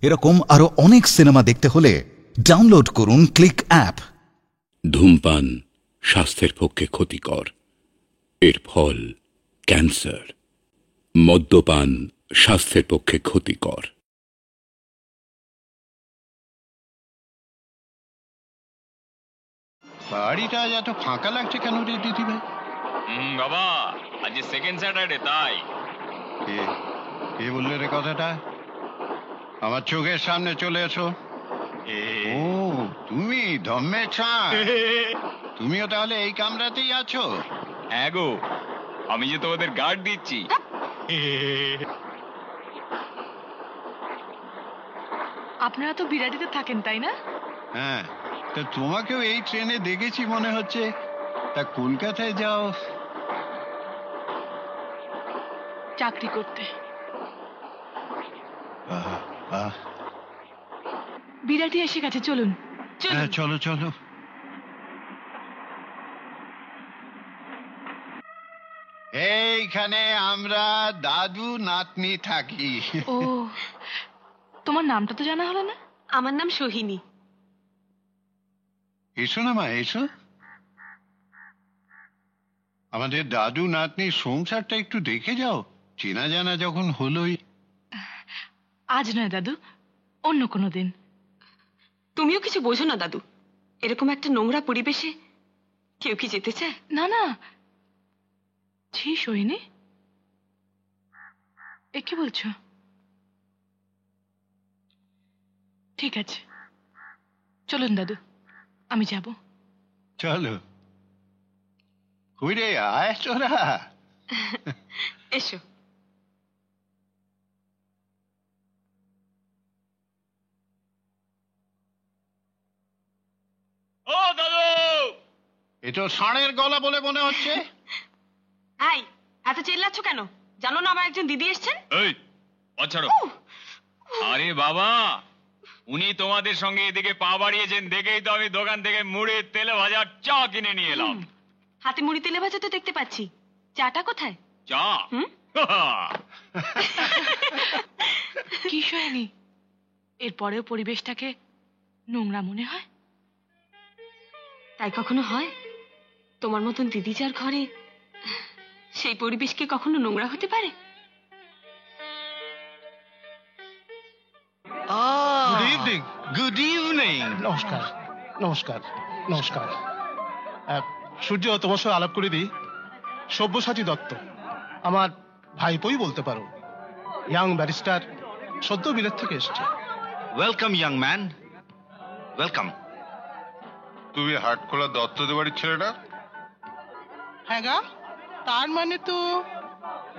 এরকম আরো অনেক সিনেমা দেখতে হলে ডাউনলোড করুন ক্লিক অ্যাপ। ধূমপান স্বাস্থ্যের পক্ষে ক্ষতিকর, এর ফল ক্যান্সার। মদ্যপান স্বাস্থ্যের পক্ষে ক্ষতিকর। বাড়িটা এত ফাঁকা লাগছে কেন রে দিদি ভাই? বাবা, আজ সেকেন্ড স্যাটারডে তাই। কে বললে রে কথাটা? আমার চোখের সামনে চলে এসো। ও তুমি ধম্মে চাঁদ, তুমিও তাহলে এই কামরাতেই আছো? হ্যাঁ গো, আমি যে তোমাদের গার্ড দিচ্ছি। আপনারা তো বিরাটিতে থাকেন তাই না? হ্যাঁ, তা তোমাকেও এই ট্রেনে দেখেছি মনে হচ্ছে। তা কলকাতায় যাও? চাকরি করতে। বিরাটি এসে গেছে, চলুন। হ্যাঁ চলো চলো। এইখানে আমরা দাদু নাতনি থাকি। ও, তোমার নামটা তো জানা হলো না। আমার নাম সোহিনী। এসো না মা, এসো। আমাদের দাদু নাতনির সংসারটা একটু দেখে যাও, চেনা জানা যখন হলোই। আজ নয় দাদু, অন্য কোনো দিন। তুমিও কিছু বোঝো না দাদু, এরকম একটা নোংরা পরিবেশে কেউ কি যেতে চায়? না না, ছি সোহিনী, এ কি বলছো? ঠিক আছে, চলুন দাদু, আমি যাব। চলো। রে আয় তোরা। এসো। ও দাদু, এ তো ষাঁড়ের গলা বলে মনে হচ্ছে। হাই, এত চেল্লাচ্ছ কেন? জানো না আমার একজন দিদি এসছেন? এই আচ্ছাড়ো। আরে বাবা, উনি তোমাদের সঙ্গে এদিকে পা বাড়িয়েছেন দেখেই তো আমি দোকান থেকে মুড়ি তেলে ভাজার চা কিনে নিয়ে এলাম। হাতে মুড়ি তেলে ভাজা তো দেখতে পাচ্ছি, চাটা কোথায়? চা? কি সোহিনী, এরপরেও পরিবেশটাকে নোংরা মনে হয়? তাই কখনো হয়? তোমার মতন দিদি যার ঘরে, সেই পরিবেশ কি কখনো নোংরা হতে পারে? Good evening. Good evening. নমস্কার নমস্কার নমস্কার। সূর্য, তোমার সঙ্গে আলাপ করে দিই। সব্যসাচী দত্ত, আমার ভাইপোই বলতে পারো। ইয়াং ব্যারিস্টার, সদ্য বিলেত থেকে এসছে। Welcome young man, welcome. তুমি হাটখোলা দত্তদের বাড়ির ছেলেটা? হ্যাঁ গা, তার মানে তো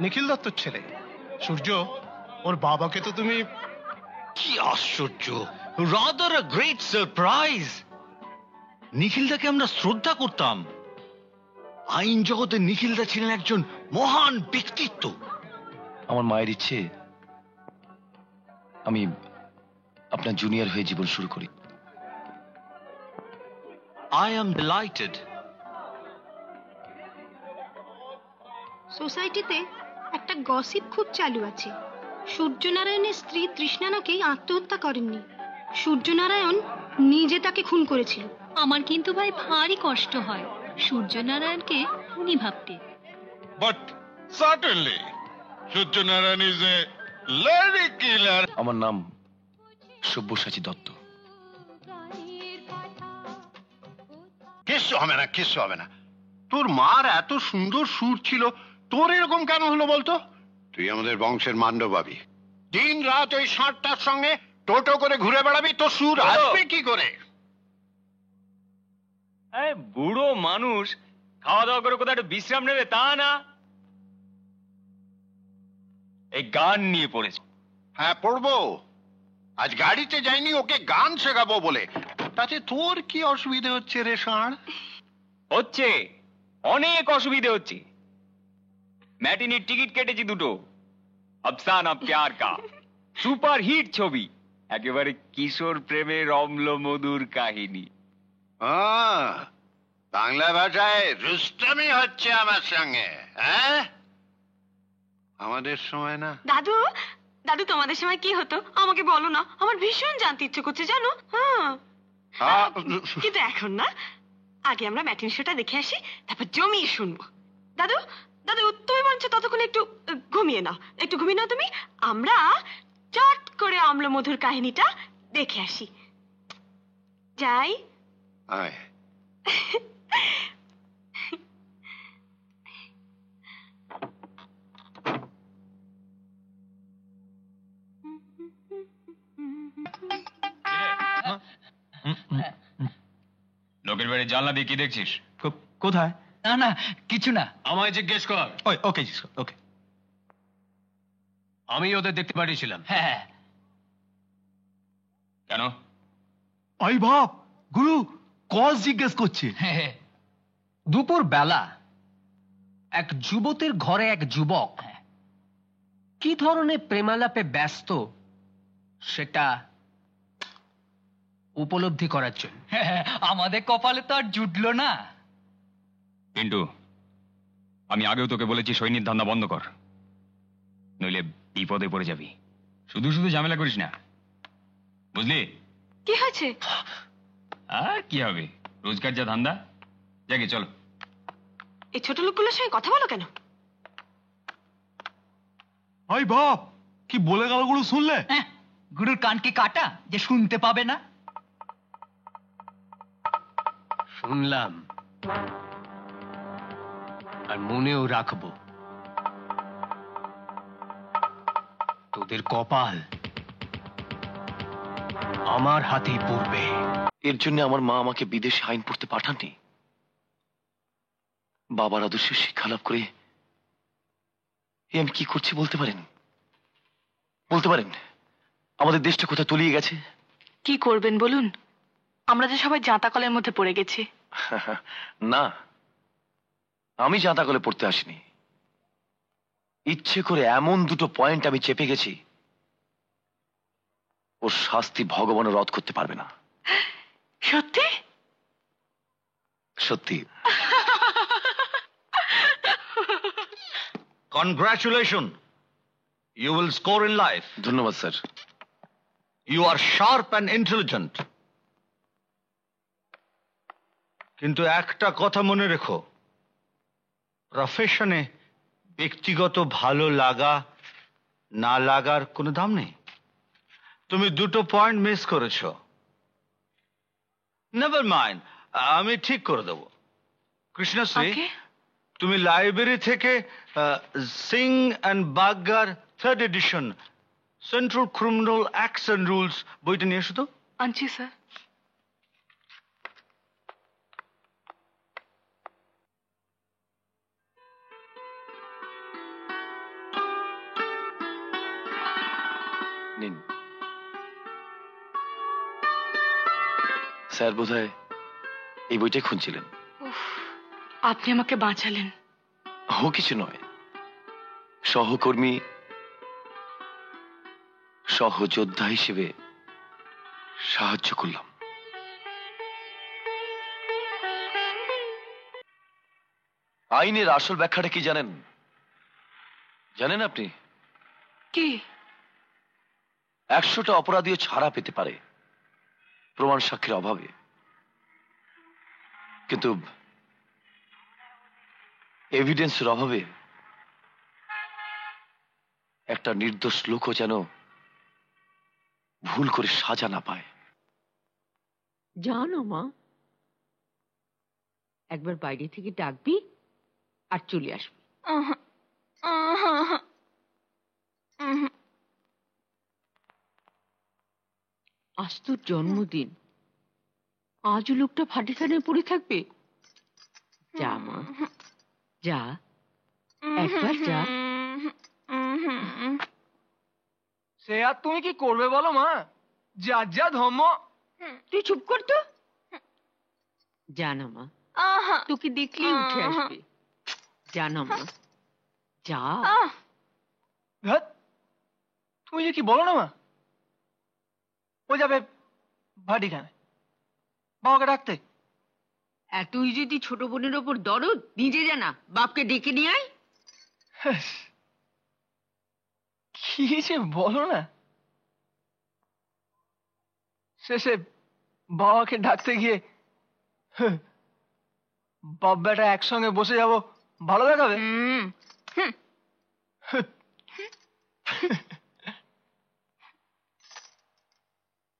নিখিল দত্তর ছেলে। সূর্য, ওর বাবাকে তো তুমি... কি আশ্চর্য, রাদার আ গ্রেট সারপ্রাইজ। নিখিলদাকে আমরা শ্রদ্ধা করতাম। আইন জগতে নিখিলদা ছিলেন একজন মহান ব্যক্তিত্ব। আমার মায়ের ইচ্ছে আমি আপনার জুনিয়র হয়ে জীবন শুরু করি। I am delighted. সোসাইটিতে একটা গসিপ খুব চালু আছে। সূর্যনারায়ণের স্ত্রী তৃষ্ণা নাকি আত্মহত্যা করেননি, সূর্যনারায়ণ নিজে তাকে খুন করেছিল। আমার কিন্তু ভাই ভারী কষ্ট হয় সূর্যনারায়ণকে খুনি ভাবতে। But certainly Suryanarayan is a lady killer. আমার নাম সব্যসাচী দত্ত। কিচ্ছু হবে না, কিচ্ছু হবে না। তোর মার এত সুন্দর সুর ছিল, তোর এরকম কেন হলো বলতো? তুই আমাদের বংশের মান্ডবাবী। দিন রাত ওই ষাঁড়টার সঙ্গে টোটো করে ঘুরে বেড়াবি, তোর সুর আসবে কি করে? বুড়ো মানুষ খাওয়া দাওয়া করে কোথাও একটা বিশ্রাম নেবে তা না, এই গান নিয়ে পড়েছে। হ্যাঁ পড়বো, আজ গাড়িতে যাইনি ওকে গান শেখাবো বলে। তাতে তোর কি অসুবিধে হচ্ছে রে ষাঁড়? হচ্ছে, অনেক অসুবিধে হচ্ছে। ম্যাটিনির টিকিট কেটেছি দুটো, আফসানা প্যার কা, সুপার হিট ছবি, একেবারে কিশোর প্রেমের অম্ল মধুর কাহিনী। বাংলা ভাষায় রুস্তামি হচ্ছে আমার সঙ্গে, হ্যাঁ? আমাদের সময় না। দাদু, দাদু তোমাদের সময় কি হতো আমাকে বলো না, আমার ভীষণ জানতে ইচ্ছে করছে জানো। হ্যাঁ কিন্তু এখন না, আগে আমরা ম্যাটিন শোটা দেখে আসি, তারপর জমিয়ে শুনবো। দাদু দাদু তুমি বলছ ততক্ষণ একটু ঘুমিয়ে নাও, একটু ঘুমিয়ে নাও তুমি, আমরা চট করে অম্লমধুর কাহিনীটা দেখে আসি। যাই। আয়। লোকের বাড়ি জানলা দিয়ে কি দেখছিস? কোথায়? না না কিছু না। আমায় জিজ্ঞেস কর। ওকে ওকে। আমি ওদের দেখতে পাঠিয়েছিলাম। হ্যাঁ কেন? আই বাপ, গুরু কজ জিজ্ঞেস করছে। দুপুর বেলা এক যুবতীর ঘরে এক যুবক কি ধরনের প্রেমালাপে ব্যস্ত সেটা উপলব্ধি করার জন্য। আমাদের কপালে তো আর জুটলো না। পিন্টু, আমি আগেও তোকে বলেছি সৈনিক ধান্দা বন্ধ কর, নইলে বিপদে পড়ে যাবি। শুধু শুধু ঝামেলা করিস না, বুঝলি? কি হয়েছে? আর কি হবে, রোজগার যা ধান্দা। যাকে চলো। এই ছোট লোকগুলোর সঙ্গে কথা বলো কেন? আই বাপ, কি বলে গেল গুরু, শুনলে? গুরুর কান কি কাটা যে শুনতে পাবে না? শুনলাম আর মনেও রাখবো। তোদের কপাল আমার হাতেই পড়বে। এর জন্য আমার মা আমাকে বিদেশে আইন পড়তে পাঠাননি। বাবার আদর্শে শিক্ষা লাভ করে আমি কি করছি বলতে পারেন? বলতে পারেন আমাদের দেশটা কোথায় তলিয়ে গেছে? কি করবেন বলুন, আমরা যে সবাই জাঁতাকলের মধ্যে পড়ে গেছি। না, আমি জাঁতাকলে পড়তে আসিনি। ইচ্ছে করে এমন দুটো পয়েন্ট আমি চেপে গেছি, ওর শাস্তি ভগবানও রদ করতে পারবে না। সত্যি? সত্যি। Congratulations. You will score in life. ধন্যবাদ sir. You are sharp and intelligent. কিন্তু একটা কথা মনে রেখো, প্রফেশনে ব্যক্তিগত ভালো লাগা না লাগার কোনো দাম নেই। তুমি দুটো পয়েন্ট মিস করেছো। নেভার মাইন্ড, আমি ঠিক করে দেবো। কৃষ্ণশ্রী, তুমি লাইব্রেরি থেকে Singh and Baggar 3rd edition central criminal acts and rules বইটা নিয়ে এসো তো। আনছি স্যার। নিন। স্যার বোধহয় এই বইটাই খুঁজছিলেন। আপনি আমাকে বাঁচালেন। ও কিছু নয়, সহকর্মী সহযোদ্ধা হিসেবে সাহায্য করলাম। আইনের আসল ব্যাখ্যাটা কি জানেন? জানেন আপনি? কি? 100টা অপরাধীও ছাড়া পেতে পারে প্রমাণ সাক্ষীর অভাবে, কিন্তু এভিডেন্সের অভাবে একটা নির্দোষ লোকও যেন ভুল করে সাজা না পায়। জানো মা, একবার বাইরে থেকে ডাকবি আর চলে আসবি। আজ তোর জন্মদিন, আজও লোকটা ফাটিখানে পড়ে থাকবে? যা মা, যা, একবার যা। সে আর তুমি কি করবে বলো মা, যা যা ধর্ম। তুই চুপ কর তো। জানা মা, তোকে দেখলেই উঠে আসবে। জানা মা, যা। তুমি যে কি বলো না মা, ও যাবে ভাটিখানে বাবাকে ডাকতে। এতই যদি ছোট বোনের ওপর দরদ, নিজে জানা বাপকে ডেকে নিয়ে আয়। কি যে বলো না। শেষে বাবাকে ডাকতে গিয়ে বাপ বেটা একসঙ্গে বসে যাব, ভালো দেখাবে।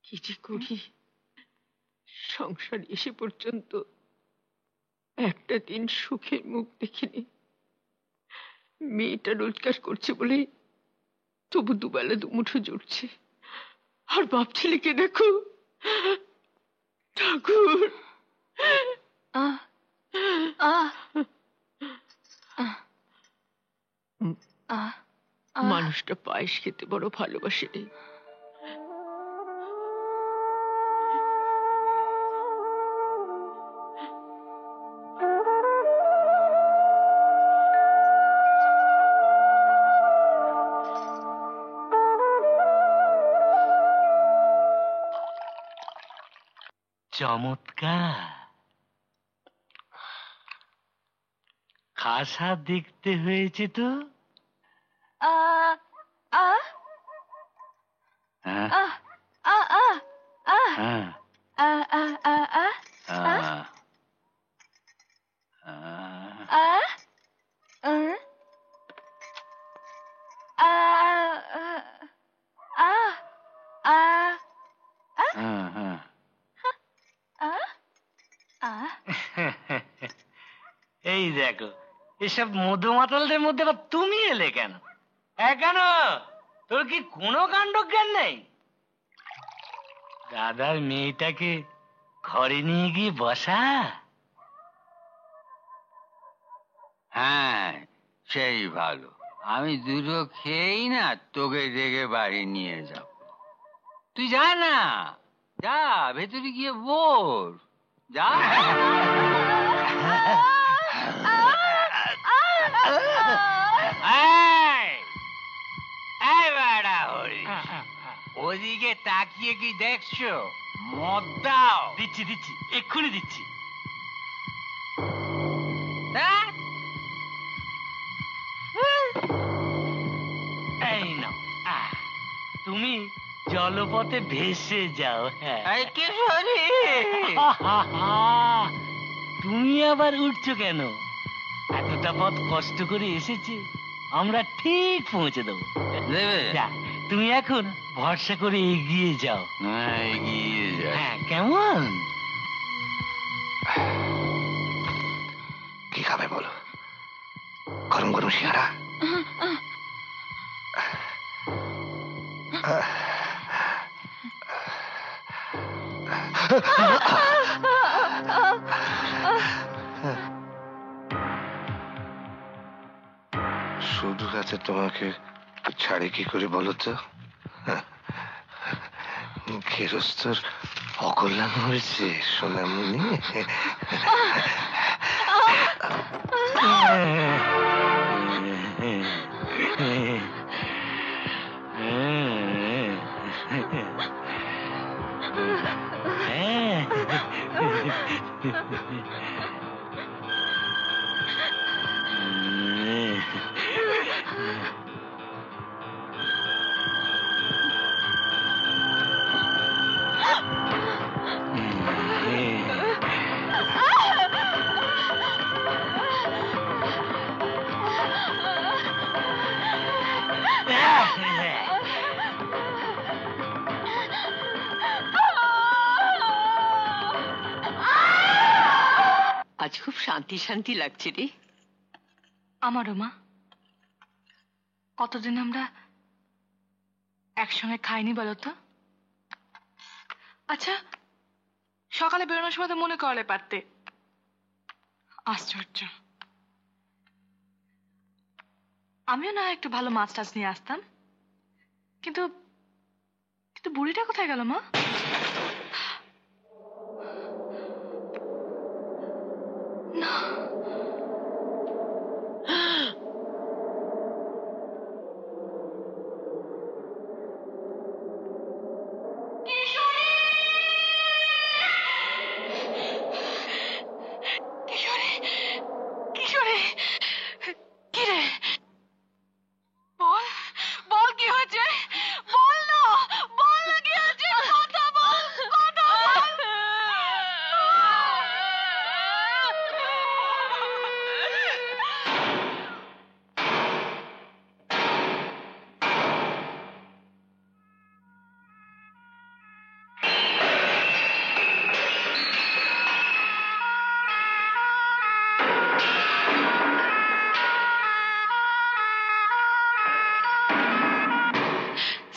কি যে করি, সংসার এসে পর্যন্ত একটা দিন সুখের মুখ দেখিনি। মেয়েটা রোজগার করছে বলে তবু দুবেলা দুমুঠো জুটছে, আর বাপ ছেলেকে দেখো। ঠাকুর, মানুষটা পায়েস খেতে বড় ভালোবাসে রে। চমৎকার, খাসা দেখতে হয়েছে তো। এই দেখো, এসব মধু মাতালদের মধ্যে আবার তুমি এলে কেন? কেন, তোর কি কোনো কাণ্ড জ্ঞান নেই? দাদার মেয়েটাকে ঘরে নিয়ে গিয়ে বসা। হ্যাঁ, সেই ভালো। আমি দুটো খেয়েই না তোকে দেখে বাড়ি নিয়ে যাব। তুই যা না, যা ভেতরে গিয়ে বস, যা। ওদিকে তাকিয়ে কি দেখছো? মদ দাও। দিচ্ছি দিচ্ছি, এক্ষুনি দিচ্ছি। এই নাও, তুমি জলপথে ভেসে যাও। হ্যাঁ, তুমি আবার উঠছো কেন? এতটা পথ কষ্ট করে এসেছি, আমরা ঠিক পৌঁছে দেবো। তুমি এখন ভরসা করে এগিয়ে যাও। এগিয়ে যাও। হ্যাঁ, কেমন? কি খাবে বলো? গরম গরম সিঙ্গারা। শুধু রাতে তোমাকে ছাড়ে কি করে বলো তো? গেরস্তর অকল্যাণ হয়েছে সোনামণি। আজ খুব শান্তি শান্তি লাগছে রে। আমারও মা। কতদিন আমরা একসঙ্গে খাইনি বলো তো? আচ্ছা, সকালে বেরোনোর সময় তো মনে করলে পারতে। আশ্চর্য। আমিও না একটু ভালো মাছ টাছ নিয়ে আসতাম, কিন্তু কিন্তু বুড়িটা কোথায় গেল মা? না, বল কি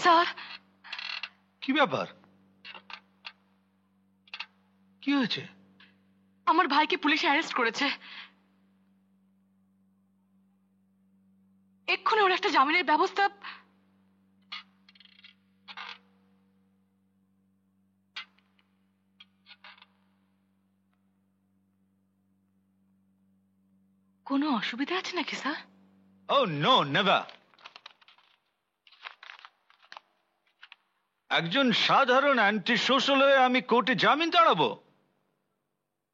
স্যার, কি ব্যাপার? কি হয়েছে? আমার ভাইকে পুলিশ অ্যারেস্ট করেছে। এক্ষুনি ওর একটা জামিনের ব্যবস্থা। কোনো অসুবিধা আছে নাকি স্যার? Oh no, never. একজন সাধারণ অ্যান্টি সোশ্যাল হয়ে আমি কোর্টে জামিন দাঁড়াবো?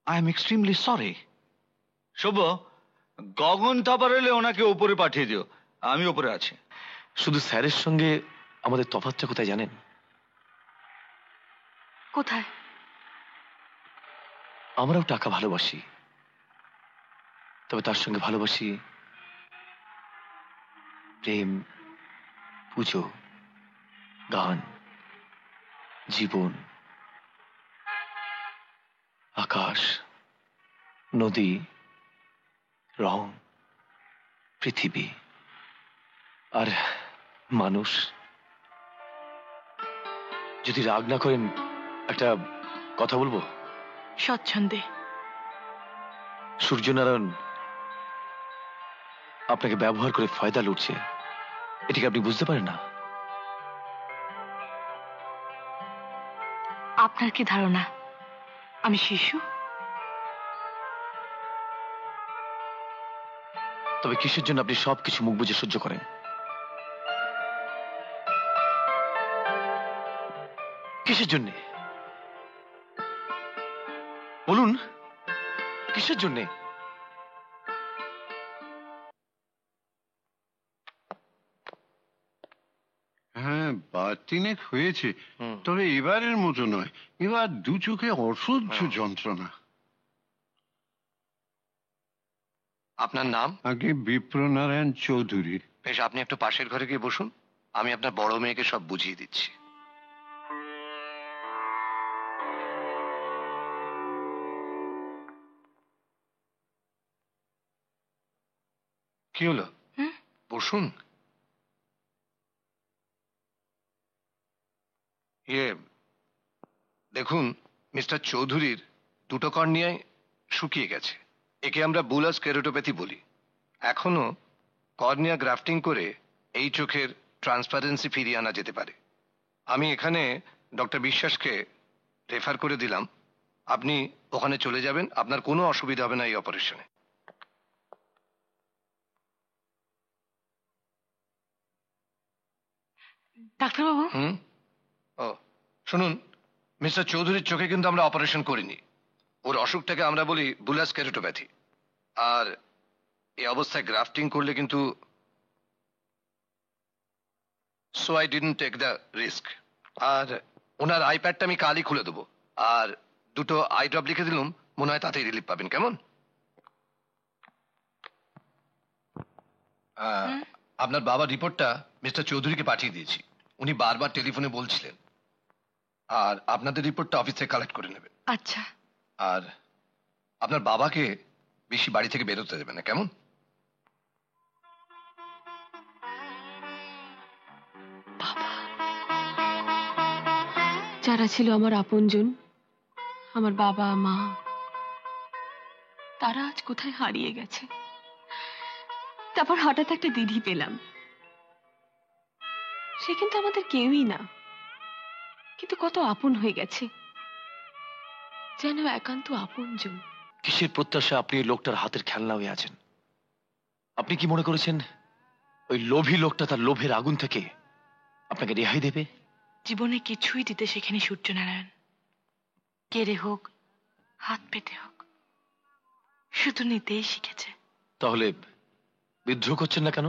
I am extremely sorry. Shubho, Gagan Thapar এলে ওনাকে ওপরে পাঠিয়ে দিও, আমি ওপরে আছি। শুধু স্যারের সঙ্গে আমাদের তফাৎটা কোথায় জানেন? কোথায়? আমরাও টাকা ভালোবাসি, তবে তার সঙ্গে ভালোবাসি প্রেম, পুজো, গান, জীবন, আকাশ, নদী, রং, পৃথিবী আর মানুষ। যদি রাগ না করেন একটা কথা বলবো? স্বচ্ছন্দে। সূর্যনারায়ণ আপনাকে ব্যবহার করে ফায়দা লুটছে, এটাকে আপনি বুঝতে পারেন না? আপনার কি ধারণা আমি শিশু? তবে কিসের জন্য আপনি সবকিছু মুখ বুজে সহ্য করেন? কিসের জন্য বলুন, কিসের জন্য? হ্যাঁ, বাতিনেক হয়েছে, তবে এবারের মতো নয়। এবার দু চোখে অসহ্য যন্ত্রণা। আপনার নাম? আগে বিপ্রনারায়ণ চৌধুরী। বেশ, আপনি একটু পাশের ঘরে গিয়ে বসুন, আমি আপনার বড় মেয়েকে সব বুঝিয়ে দিচ্ছি। কি হলো? বসুন। দেখুন, মিস্টার চৌধুরীর দুটো কর্নিয়ায় শুকিয়ে গেছে। একে আমরা বুলাস কেরোটোপ্যাথি বলি। এখনো কর্নিয়া গ্রাফটিং করে এই চোখের ট্রান্সপারেন্সি ফিরিয়ে আনা যেতে পারে। আমি এখানে ডক্টর বিশ্বাসকে রেফার করে দিলাম, আপনি ওখানে চলে যাবেন, আপনার কোনো অসুবিধা হবে না এই অপারেশনে। ডাক্তারবাবু। ও শুনুন, মিস্টার চৌধুরীর চোখে কিন্তু আমরা অপারেশন করিনি। ওর অসুখটাকে আমরা বলি বুলাস কেরোটোপ্যাথি। আর এই অবস্থায় গ্রাফটিং করলে কিন্তু so I didn't take the risk. আর ওনার আইপ্যাডটা আমি কালই খুলে দেবো, আর দুটো আই ড্রপ লিখে দিলাম, মনে হয় তাতেই রিলিফ পাবেন। কেমন? আপনার বাবার রিপোর্টটা মিস্টার চৌধুরীকে পাঠিয়ে দিয়েছি, উনি বারবার টেলিফোনে বলছিলেন। আর আপনাদের রিপোর্টটা অফিস থেকে কালেক্ট করে নেবে। আচ্ছা। আর আপনার বাবাকে বেশি বাড়ি থেকে বেরোতে দেবে না, কেমন? যারা ছিল আমার আপনজন, আমার বাবা মা, তারা আজ কোথায় হারিয়ে গেছে। তারপর হঠাৎ একটা দিদি পেলাম, সে কিন্তু আমাদের কেউই না, কিন্তু কত আপন হয়ে গেছে, যেন একান্ত আপনজন। কিসের প্রত্যাশা আপনি এই লোকটার হাতের খেলনা হয়ে আছেন? আপনি কি মনে করেছেন ওই লোভী লোকটা তার লোভের আগুন থেকে আপনাকে রেহাই দেবে? জীবনে কিছুই দিতে শেখেনি সূর্যনারায়ণ। কেড়ে হোক, হাত পেতে হোক, শুধু নিতেই শিখেছে। তাহলে বিদ্রোহ করছেন না কেন?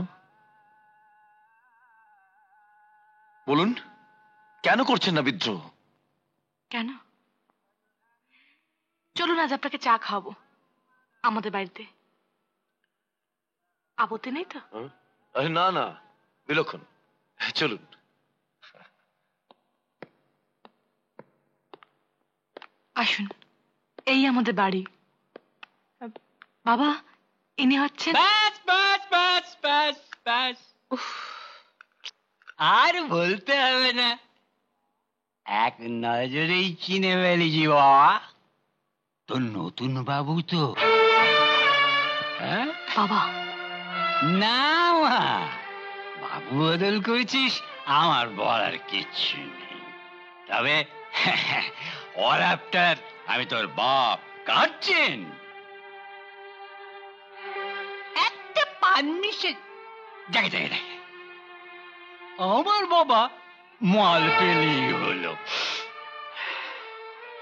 বলুন, কেন করছেন না বিদ্রোহ? কেন? চলুন আজ আপনাকে চা খাওয়াবো আমাদের বাড়িতে। আপত্তি নেই তো? আরে না না, বিলক্ষণ, চলুন। আসুন, এই আমাদের বাড়ি। বাবা, ইনি হচ্ছেন। ব্যাস ব্যাস ব্যাস ব্যাস ব্যাস। আর বলতে হবে না, এক নজরেই চিনে ফেলেছি বাবা। তোর নতুন বাবু তো। হ্যাঁ বাবা, না মা, বাবু বদল করেছিস আমার বলার কিচ্ছু নেই। তবে অল আফটার আমি তোর বাপ কাটছেন একটা পারমিশন। দেখে দেখে দেখে আমার বাবা মাল পেলেই হলো,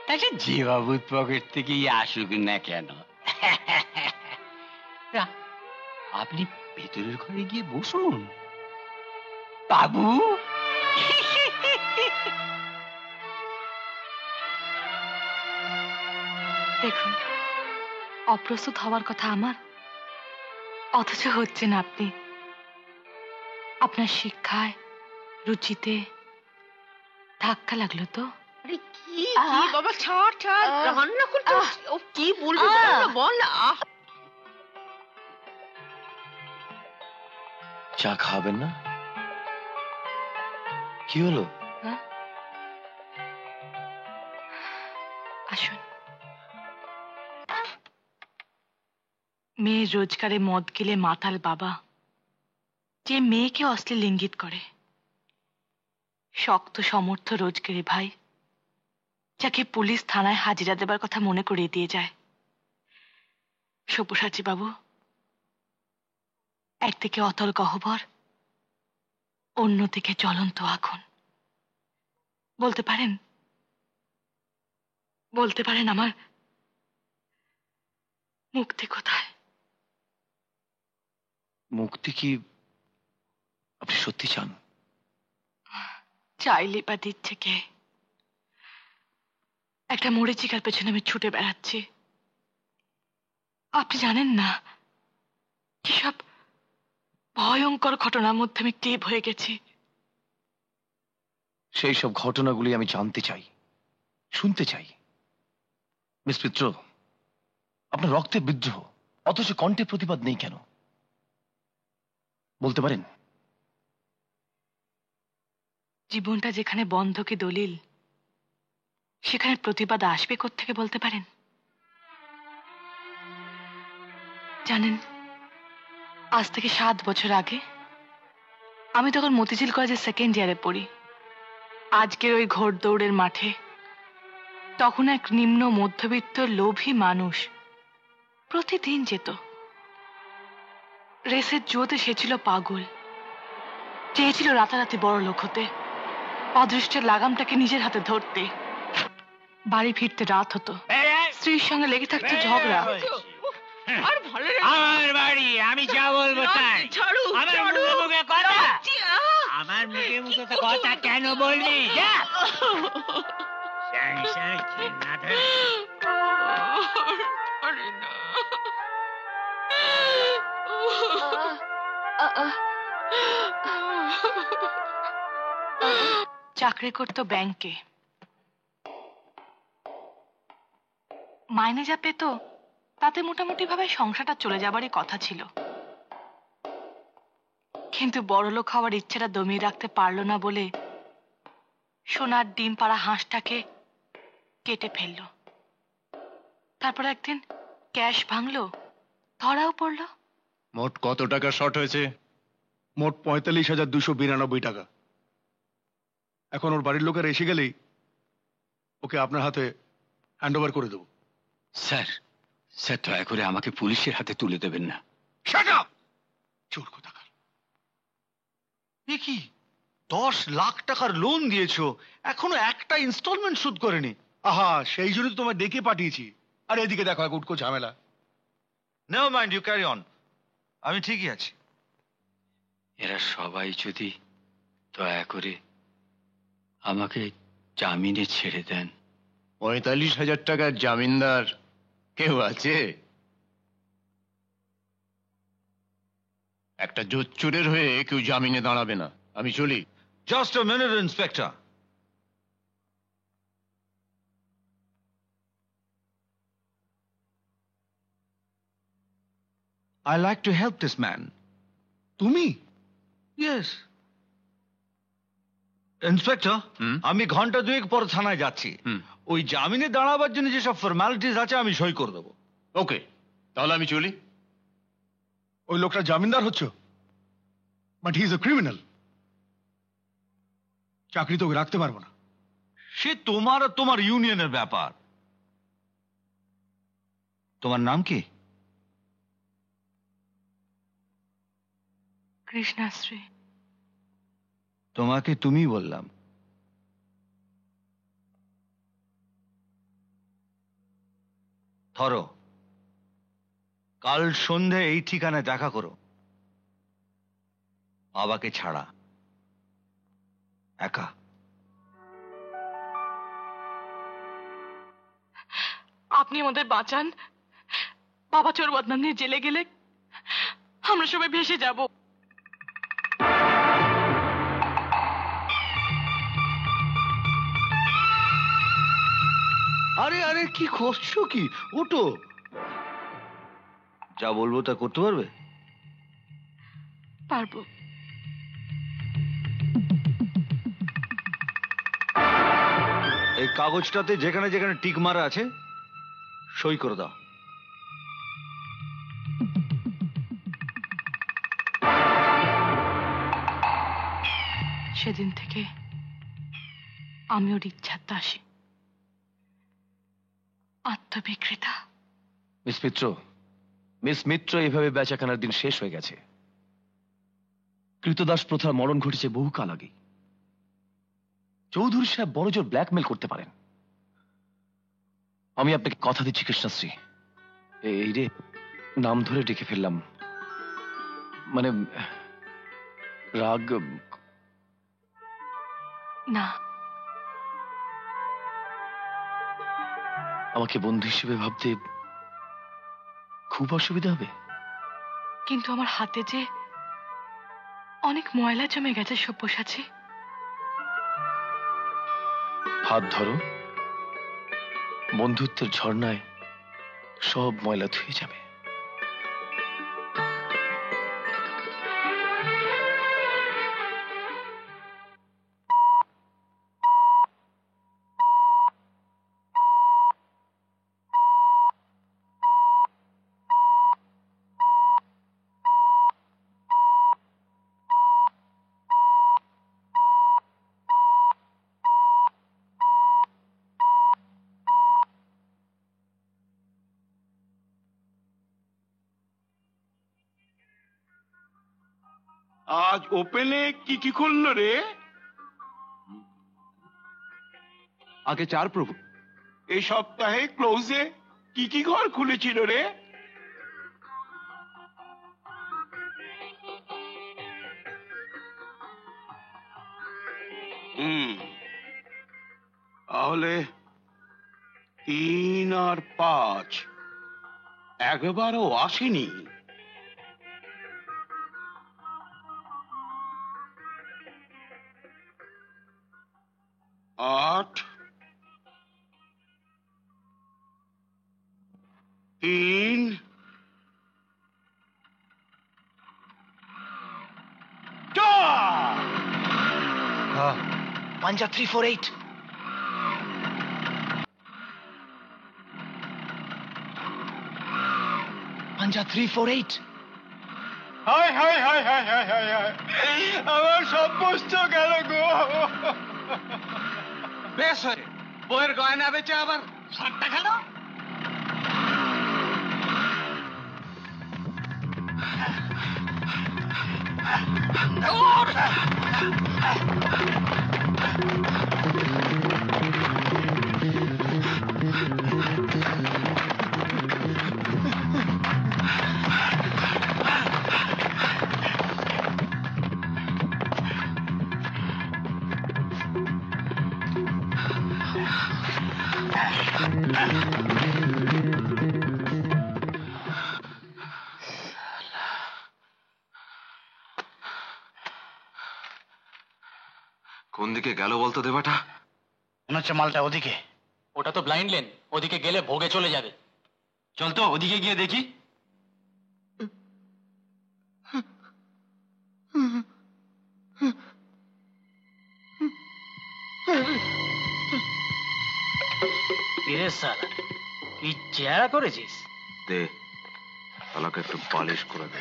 তাকে যে বাবুর পকেট থেকেই আসুক না কেন। আপনি ভেতরের ঘরে গিয়ে বসুন বাবু। দেখুন, অপ্রস্তুত হওয়ার কথা আমার, অথচ হচ্ছে না আপনি। আপনার শিক্ষায়, রুচিতে ধাক্কা লাগলো তো? আরে কি কি বাবা, ছাড় ছাড়, রান্না করতে ও কি বলবি বল না। চা খাবেন না? কি হলো? আসুন। মেয়ের রোজগারে মদ গেলে মাতাল বাবা যে মেয়েকে অশ্লীল ইঙ্গিত করে, শক্ত সমর্থ রোজগারে ভাই যাকে পুলিশ থানায় হাজিরা দেবার কথা মনে করিয়ে দিয়ে যায়। সব্যসাচী বাবু একদিকে অতল গহ্বর, অন্যদিকে জ্বলন্ত আগুন। বলতে পারেন আমার মুক্তি কোথায়? মুক্তি কি আপনি সত্যি চান? চাইলে বা দিচ্ছে কে? একটা মরিচিকার পেছনে আমি ছুটে বেড়াচ্ছি। আপনি জানেন না কিসব ভয়ঙ্কর ঘটনার মধ্যে আমি টিপ হয়ে গেছি। সেই সব ঘটনাগুলি আমি জানতে চাই, শুনতে চাই। মিস মিত্র, আপনার রক্তে বিদ্রোহ, অথচ কণ্ঠে প্রতিবাদ নেই কেন? বলতে পারেন? জীবনটা যেখানে বন্ধকে দলিল, সেখানে প্রতিবাদ আসবে কোত্থেকে বলতে পারেন? জানেন, আজ থেকে 7 বছর আগে আমি তখন মতিঝিল কলেজের সেকেন্ড ইয়ারে পড়ি। আজকের ওই ঘোড়দৌড়ের মাঠে তখন এক নিম্ন মধ্যবিত্ত লোভী মানুষ প্রতিদিন যেত। রেসের জুয়োতে সে ছিল পাগল, চেয়েছিল রাতারাতি বড় লোক হতে, অদৃষ্টের লাগামটাকে নিজের হাতে ধরতে। বাড়ি ফিরতে রাত হতো, স্ত্রীর সঙ্গে লেগে থাকতো ঝগড়া। আমার বাড়ি, আমি যা বলবো তাই। আমার মুখে মুখে কথা, আমার মুখে মুখে তো কথা কেন বলবি? যা। চাকরি করতো ব্যাংকে। মাইনে যা পেত তাতে মোটামুটি ভাবে সংসারটা চলে যাবারই কথা ছিল, কিন্তু বড়লোক হওয়ার ইচ্ছেটা দমিয়ে রাখতে পারল না বলে সোনার ডিম পাড়া হাঁসটাকে কেটে ফেলল। তারপর একদিন ক্যাশ ভাঙলো, ধরাও পড়লো। মোট কত টাকা শর্ট হয়েছে? মোট ৪৫,২৯২ টাকা। এখন ওর বাড়ির লোকের এসে গেলেই ওকে আপনার হাতে হ্যান্ড ওভার করে দেবো। স্যার, স্যার দয়া করে আমাকে পুলিশের হাতে তুলে দেবেন না। চোর কোথাকার! এ কি 10 লাখ টাকার লোন দিয়েছো, এখনো একটা ইনস্টলমেন্ট শোধ করেনি? আহা, সেই জন্য তো তোমায় ডেকে পাঠিয়েছি। আর এদিকে দেখো, এক উটকো ঝামেলা। Never mind, you carry on, আমি ঠিকই আছি। এরা সবাই যদি দয়া করে আমাকে জামিনে ছেড়ে দেন। ৪৫,০০০ টাকার জামিনদার কেউ আছে? একটা জোচ্চুরের হয়ে কেউ জামিনে দাঁড়াবে না। আমি চলি। Just a minute inspector. I like to help this man. তুমি? Yes. ইন্সপেক্টর, আমি ঘন্টা দুয়েক পর থানায় যাচ্ছি। ওই জামিনে দাঁড়াবার জন্য যেসব ফর্মালিটিস আছে আমি সই করে দেবো। ওকে, তাহলে আমি চলি। ওই লোকটা জামিনদার হচ্ছে, but he is a criminal. চাকরি তো রাখতে পারবো না। সে তোমার আর তোমার ইউনিয়নের ব্যাপার। তোমার নাম কি? কৃষ্ণাশ্রী। তোমাকে তুমি বললাম। ধরো, কাল সন্ধে এই ঠিকানায় দেখা করো, বাবাকে ছাড়া, একা। আপনি আমাদের বাঁচান। বাবা চোর বদনাম নিয়ে জেলে গেলে আমরা সবাই ভেসে যাব। আরে আরে, কি করছো কি? ওটো, যা বলবো তা করতে পারবে? পারবো। এই কাগজটাতে যেখানে যেখানে টিক মারা আছে সই করে দাও। সেদিন থেকে আমি ওর ইচ্ছার দাসী, আত্মবিক্রেতা। মিস মিত্র এইভাবে বেচাকেনার দিন শেষ হয়ে গেছে। কৃতদাস প্রথার মরণ ঘটেছে বহুকাল আগে। চৌধুরী সাহেব বড় জোর ব্ল্যাকমেল করতে পারেন। আমি আপনাকে কথা দিচ্ছি কৃষ্ণাশ্রী, এই রে নাম ধরে ডেকে ফেললাম, মানে রাগ না। আমাকে বন্ধু হিসেবে ভাবতে খুব অসুবিধা হবে। কিন্তু আমার হাতে যে অনেক ময়লা জমে গেছে সব্যসাচী। হাত ধরো, বন্ধুত্বের ঝর্ণায় সব ময়লা ধুয়ে যাবে। আজ ওপেনে কি কি খুললো রে? আগে চার প্রভু। এই সপ্তাহে ক্লোজে কি কি ঘর খুলেছিল রে? তাহলে 3 আর 5 একবারও আসেনি। आठ 3 Panja 348 Panja 348 হায় হায় হায় হায় হায় হায় হায়, আমার সব বস্ত গেল গো। বেশ হয়ে বইয়ের গয়না বেচে আবার সাতটা খেল। কোন দিকে গেল বলতো দেবাটা? মনে হচ্ছে মালটা ওদিকে। ওটা তো ব্লাইন্ড লেন, ওদিকে গেলে ভোগে চলে যাবে। চল তো ওদিকে গিয়ে দেখি। কিরে শালা, কি চেহারা করেছিস? দে শালাকে একটু পালিশ করে দে।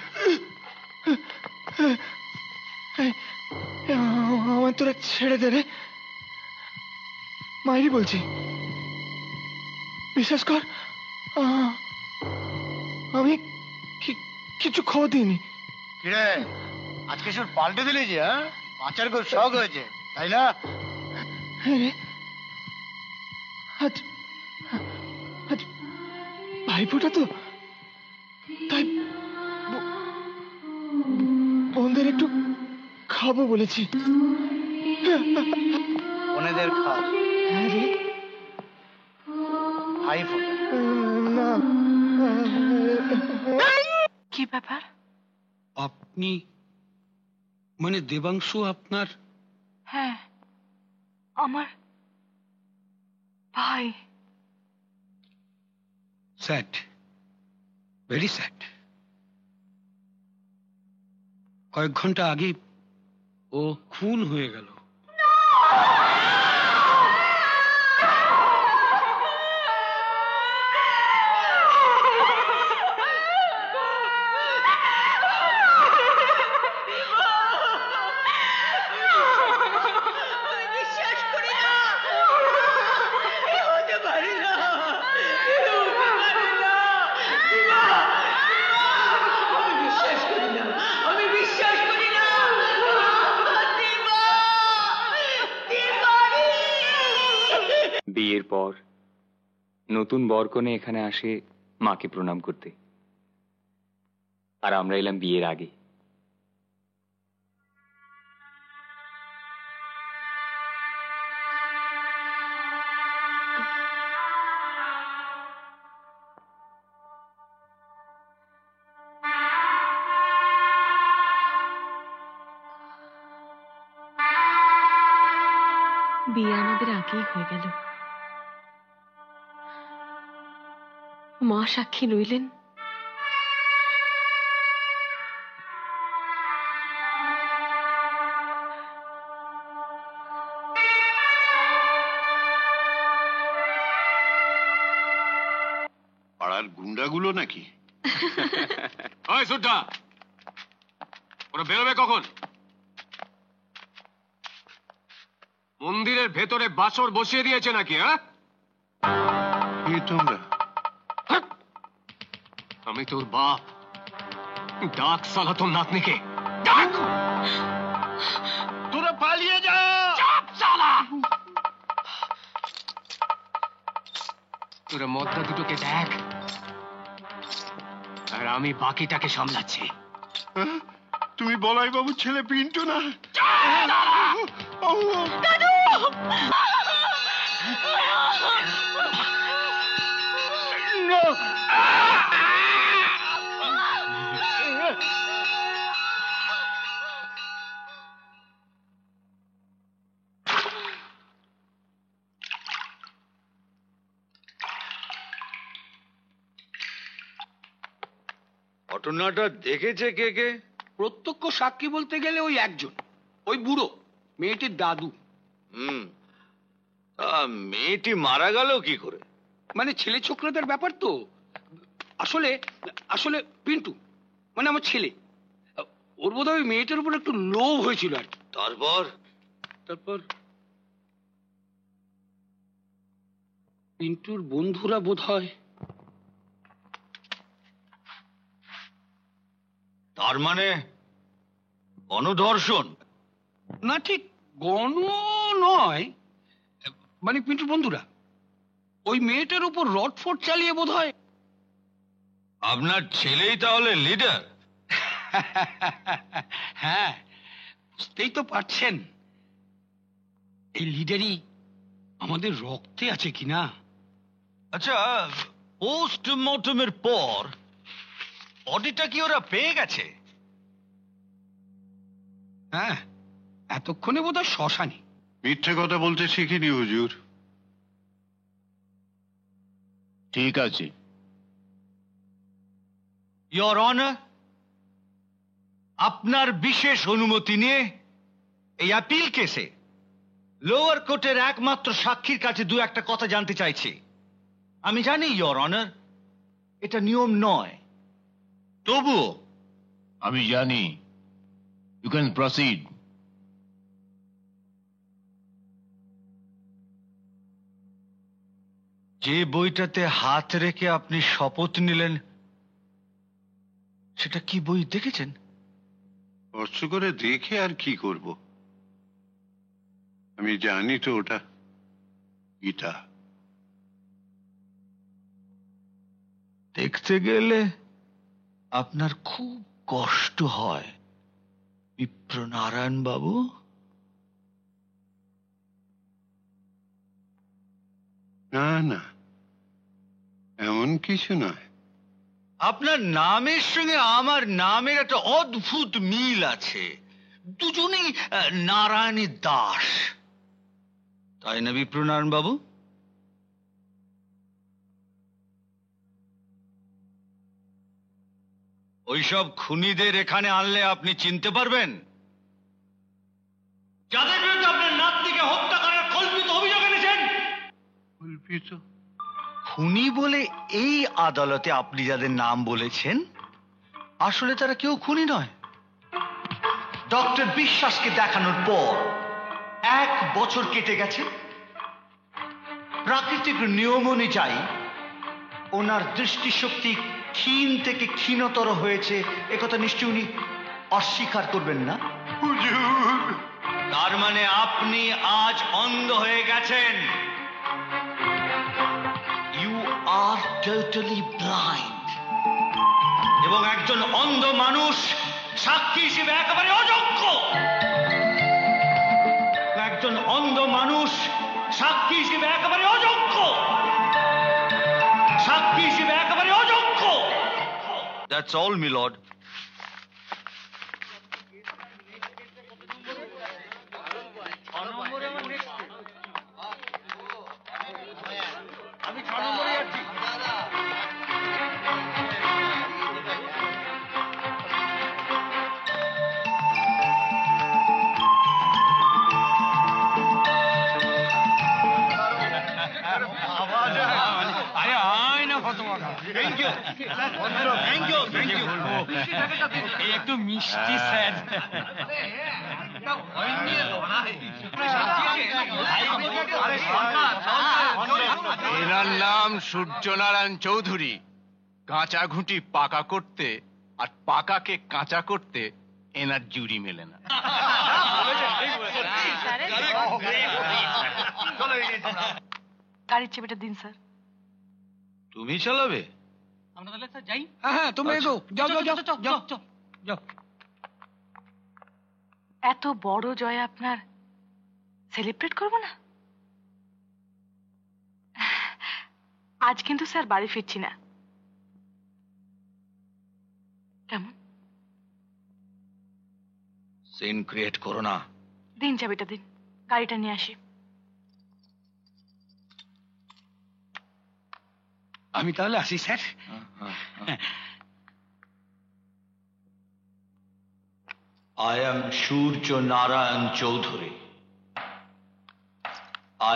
আমার তোরা ছেড়ে দে রে, মাইরি বলছি, বিশ্বাস কর আমি কিছু খবর দিইনি। কিরে আজকে সুর পাল্টে দিলি যে? হ্যাঁ, পাঁচার খুব শখ হয়েছে তাই না? আজ ভাইফোঁটা তো, তাই বোনদের একটু খাবো বলেছি। বোনেদের খাস? ভাইফোঁটা না। কি ব্যাপার? আপনি মানে দেবাংশু আপনার? হ্যাঁ, আমার ভাই। Sad, very sad. কয়েক ঘন্টা আগে ও খুন হয়ে গেল। বিয়ের পর নতুন বরকনে এখানে আসে মাকে প্রণাম করতে, আর আমরা এলাম বিয়ের আগে। বিয়ে আমাদের আগেই হয়ে গেল। মা সাক্ষী রইলেন। পাড়ার গুন্ডাগুলো নাকি? ওই সুদ্ধা, ওরা বেরোবে কখন? মন্দিরের ভেতরে বাসর বসিয়ে দিয়েছে নাকি? হ্যাঁ, তোমরা? আমি তোর বাপ, ডাক সালা তোর নাতনিকে, ডাক। তোরা পালিয়ে যা। চাপ সালা, তোরা মদ্দা দুটোকে দেখ, আর আমি বাকিটাকে সামলাচ্ছি। তুমি বলাই বাবুর ছেলে পিন্টু না? ঘটনাটা দেখেছে কে কে? প্রত্যক্ষ সাক্ষী বলতে গেলে ওই একজন, ওই বুড়ো মেয়েটির দাদু। মেয়েটি মারা গেল কি করে? মানে ছেলে ছোকরাদের ব্যাপার তো। আসলে আসলে পিন্টু মানে আমার ছেলে, ওর বোধহয় ওই মেয়েটার উপর একটু লোভ হয়েছিল আর কি। তারপর পিন্টুর বন্ধুরা বোধহয়। তার মানে গণধর্ষণ? না, ঠিক গণ নয়, মানে পিন্টুর বন্ধুরা ওই মেয়েটার উপর রড ফট চালিয়ে বোধহয়। আপনার ছেলেই তাহলে লিডার? হ্যাঁ, বুঝতেই তো পারছেন এই লিডারই আমাদের রক্তে আছে কিনা। আচ্ছা, পোস্টমর্টমের পর বডিটা কি ওরা পেয়ে গেছে? হ্যাঁ, এতক্ষণে বোধহয় শ্মশানে। মিথ্যে কথা বলতে শিখিনি হুজুর। ঠিক আছে। ইয়োর অনার, আপনার বিশেষ অনুমতি নিয়ে এই আপিল কেসে লোয়ার কোর্টের একমাত্র সাক্ষীর কাছে দু একটা কথা জানতে চাইছি। আমি জানি ইয়োর অনার এটা নিয়ম নয়, তবুও আমি জানি। You can proceed. যে বইটাতে হাত রেখে আপনি শপথ নিলেন সেটা কি বই দেখেছেন? কষ্ট করে দেখে আর কি করব? আমি জানি তো ওটা গীতা। দেখতে গেলে আপনার খুব কষ্ট হয় বিপ্রনারায়ণ বাবু। না না, এমন কিছু নয়। আপনার নামের সঙ্গে আমার নামের একটা অদ্ভুত মিল আছে। দুজনেই নারায়ণী দাস, তাই না বিপ্রনারায়ণ বাবু? ওইসব খুনিদের এখানে আনলে আপনি চিনতে পারবেন, যাদের বিরুদ্ধে আপনার নাতনিকে হত্যা করার কল্পিত অভিযোগ এনেছেন। কল্পিত? খুনি বলে এই আদালতে আপনি যাদের নাম বলেছেন আসলে তারা কেউ খুনি নয়। ডক্টর বিশ্বাসকে দেখানোর পর 1 বছর কেটে গেছে। প্রাকৃতিক নিয়ম অনুযায়ী ওনার দৃষ্টিশক্তি ক্ষীণ থেকে ক্ষীণতর হয়েছে, একথা নিশ্চয়ই উনি অস্বীকার করবেন না। হুজুর, তার মানে আপনি আজ অন্ধ হয়ে গেছেন। You are totally blind. এবং একজন অন্ধ মানুষ সাক্ষী হিসেবে একেবারে অযোগ্য। একজন অন্ধ মানুষ সাক্ষী হিসেবে একেবারে অযোগ্য। সাক্ষী হিসেবে একেবারে অযোগ্য। That's all, my lord. আমি 6 নম্বরে যাচ্ছি। আরে আয় না ফতোয়া। Thank you thank you thank you. এই একটু মিষ্টি স্যার। এনার নাম সূর্যনারায়ণ চৌধুরী। কাঁচা ঘুঁটি পাকা করতে আর পাকাকে কাঁচা করতে এনার জুড়ি মেলে না। গাড়ির চাবিটা দিন স্যার। তুমি চালাবে? আমরা তাহলে স্যার যাই। হ্যাঁ হ্যাঁ, তোমরা এগো, যাও যাও যাও যাও যাও। এত বড় জয় আপনার সেলিব্রেট করব না? আজ কিন্তু স্যার বাড়ি ফিরছি না। কেমন? সিন ক্রিয়েট করো না। দিন চাবিটা দিন, গাড়িটা নিয়ে আসি। আমি তাহলে আসি sir. I am Surya Narayan Chaudhary.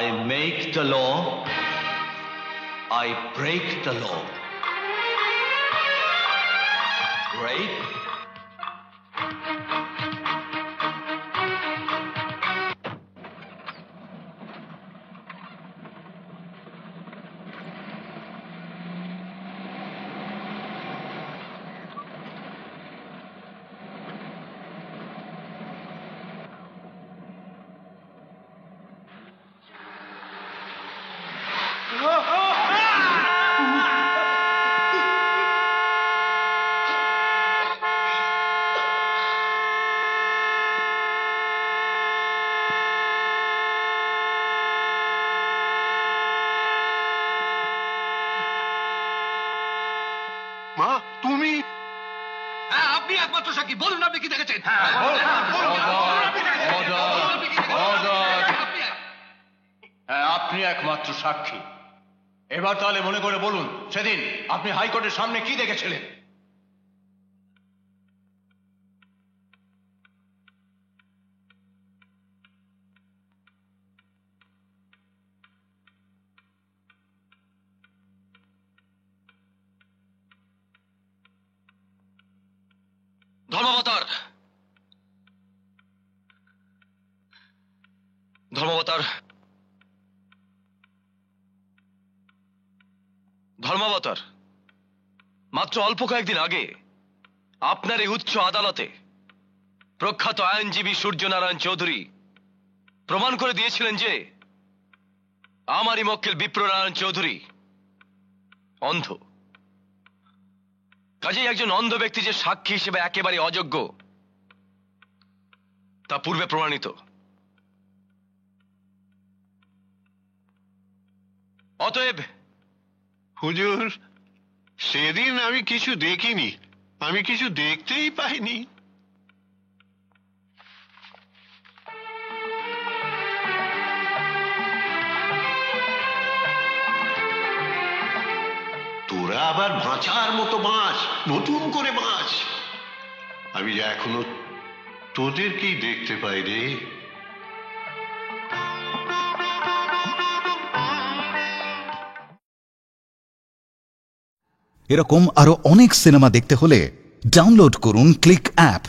I make the law. I break the law. Break. মা তুমি? হ্যাঁ, আপনি একমাত্র সাক্ষী, বলুন আপনি কি দেখেছেন? হ্যাঁ, আপনি একমাত্র সাক্ষী। এবার তাহলে মনে করে বলুন, সেদিন আপনি হাইকোর্টের সামনে কি দেখেছিলেন? ধর্মাবতার মাত্র অল্প কয়েকদিন আগে আপনার এই উচ্চ আদালতে প্রখ্যাত আইনজীবী সূর্যনারায়ণ চৌধুরী প্রমাণ করে দিয়েছিলেন যে আমারই মক্কেল বিপ্রনারায়ণ চৌধুরী অন্ধ। কাজেই একজন অন্ধ ব্যক্তি যে সাক্ষী হিসেবে একেবারে অযোগ্য তা পূর্বে প্রমাণিত। অতএব হুজুর, সেদিন আমি কিছু দেখিনি, আমি কিছু দেখতেই পাইনি। তোরা আবার বাঁচার মতো বাঁচ, নতুন করে বাঁচ। আমি যে এখনো তোদেরকেই দেখতে পাই রে। এরকম আরো অনেক সিনেমা দেখতে হলে ডাউনলোড করুন ক্লিক অ্যাপ।